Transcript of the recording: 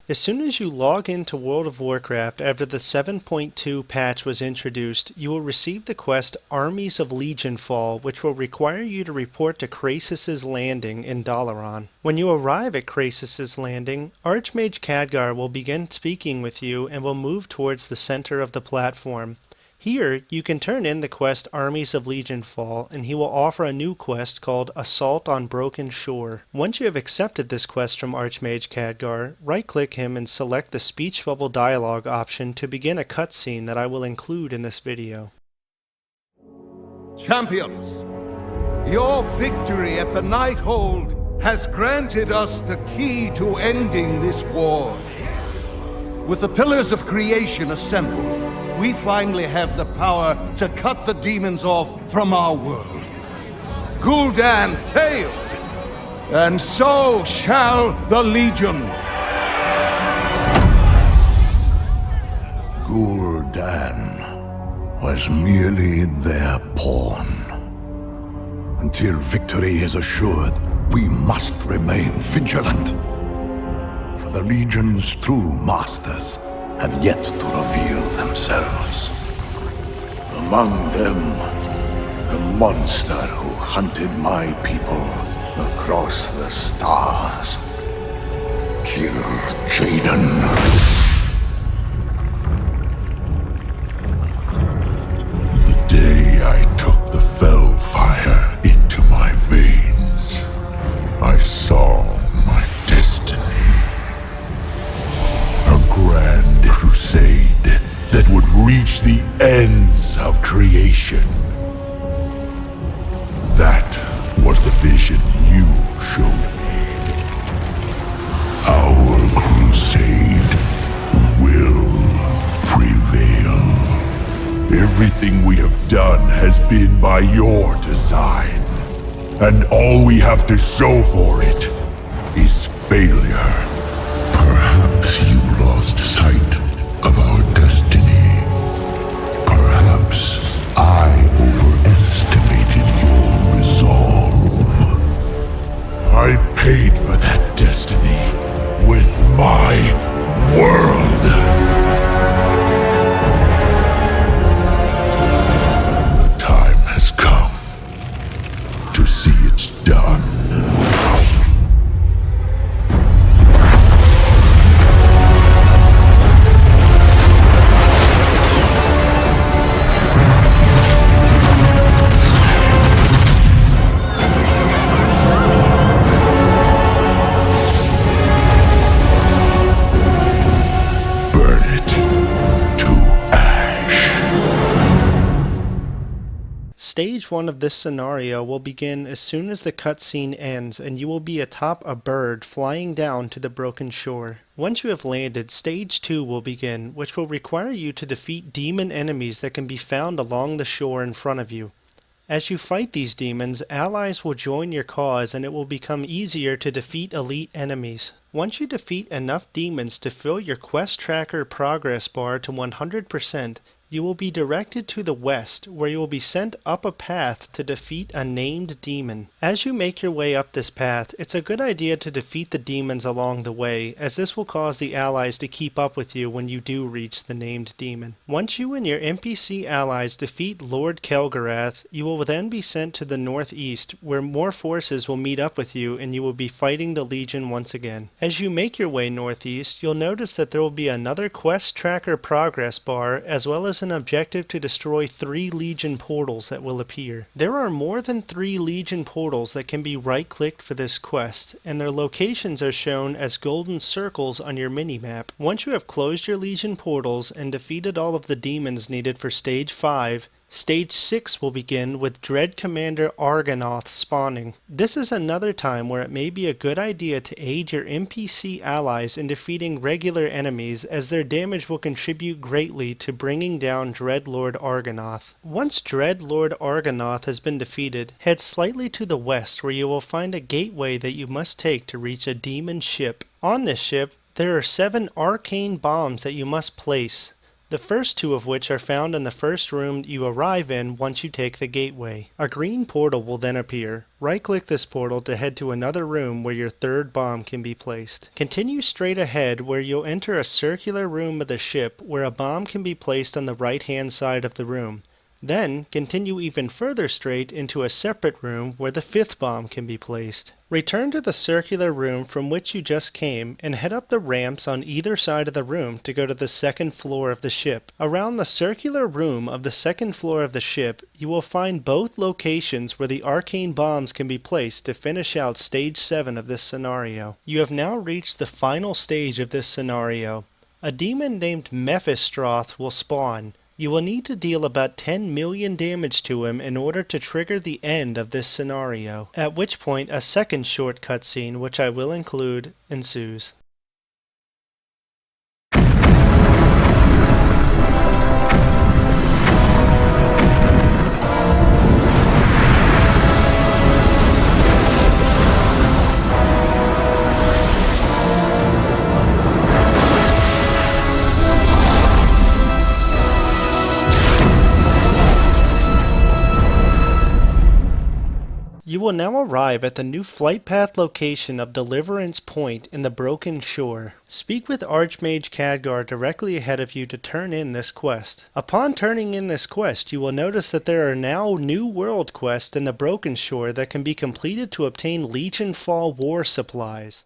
As soon as you log into World of Warcraft after the 7.2 patch was introduced, you will receive the quest Armies of Legionfall, which will require you to report to Krasus Landing in Dalaran. When you arrive at Krasus Landing, Archmage Khadgar will begin speaking with you and will move towards the center of the platform. Here, you can turn in the quest Armies of Legionfall, and he will offer a new quest called Assault on Broken Shore. Once you have accepted this quest from Archmage Khadgar, right-click him and select the Speech Bubble Dialogue option to begin a cutscene that I will include in this video. Champions, your victory at the Nighthold has granted us the key to ending this war. With the Pillars of Creation assembled, we finally have the power to cut the demons off from our world. Gul'dan failed, and so shall the Legion. Gul'dan was merely their pawn. Until victory is assured, we must remain vigilant. For the Legion's true masters have yet to reveal themselves. Among them, the monster who hunted my people across the stars. Kil'Jaeden. The day I took the fell fire into my veins, I saw my destiny. A grand crusade that would reach the ends of creation. That was the vision you showed me. Our crusade will prevail. Everything we have done has been by your design, and all we have to show for it is failure. Perhaps you lost sight of our destiny. Perhaps I overestimated your resolve. I paid for that destiny with my world. The time has come to see it's done. Stage 1 of this scenario will begin as soon as the cutscene ends, and you will be atop a bird flying down to the broken shore. Once you have landed, Stage 2 will begin, which will require you to defeat demon enemies that can be found along the shore in front of you. As you fight these demons, allies will join your cause and it will become easier to defeat elite enemies. Once you defeat enough demons to fill your quest tracker progress bar to 100%, you will be directed to the west, where you will be sent up a path to defeat a named demon. As you make your way up this path, it's a good idea to defeat the demons along the way, as this will cause the allies to keep up with you when you do reach the named demon. Once you and your NPC allies defeat Lord Kelgorath, you will then be sent to the northeast, where more forces will meet up with you and you will be fighting the Legion once again. As you make your way northeast, you'll notice that there will be another quest tracker progress bar, as well as an objective to destroy 3 Legion portals that will appear. There are more than 3 Legion portals that can be right-clicked for this quest, and their locations are shown as golden circles on your minimap. Once you have closed your Legion portals and defeated all of the demons needed for Stage 5, Stage 6 will begin with Dread Commander Argonath spawning. This is another time where it may be a good idea to aid your NPC allies in defeating regular enemies, as their damage will contribute greatly to bringing down Dread Lord Argonath. Once Dread Lord Argonath has been defeated, head slightly to the west where you will find a gateway that you must take to reach a demon ship. On this ship, there are 7 arcane bombs that you must place. the first two of which are found in the first room you arrive in once you take the gateway. A green portal will then appear. Right-click this portal to head to another room where your third bomb can be placed. Continue straight ahead where you'll enter a circular room of the ship where a bomb can be placed on the right-hand side of the room. Then, continue even further straight into a separate room where the fifth bomb can be placed. Return to the circular room from which you just came and head up the ramps on either side of the room to go to the second floor of the ship. Around the circular room of the second floor of the ship, you will find both locations where the arcane bombs can be placed to finish out Stage 7 of this scenario. You have now reached the final stage of this scenario. A demon named Mephistroth will spawn. You will need to deal about 10 million damage to him in order to trigger the end of this scenario, at which point a second short cutscene, which I will include, ensues. You will now arrive at the new flight path location of Deliverance Point in the Broken Shore. Speak with Archmage Khadgar directly ahead of you to turn in this quest. Upon turning in this quest, you will notice that there are now new world quests in the Broken Shore that can be completed to obtain Legionfall war supplies.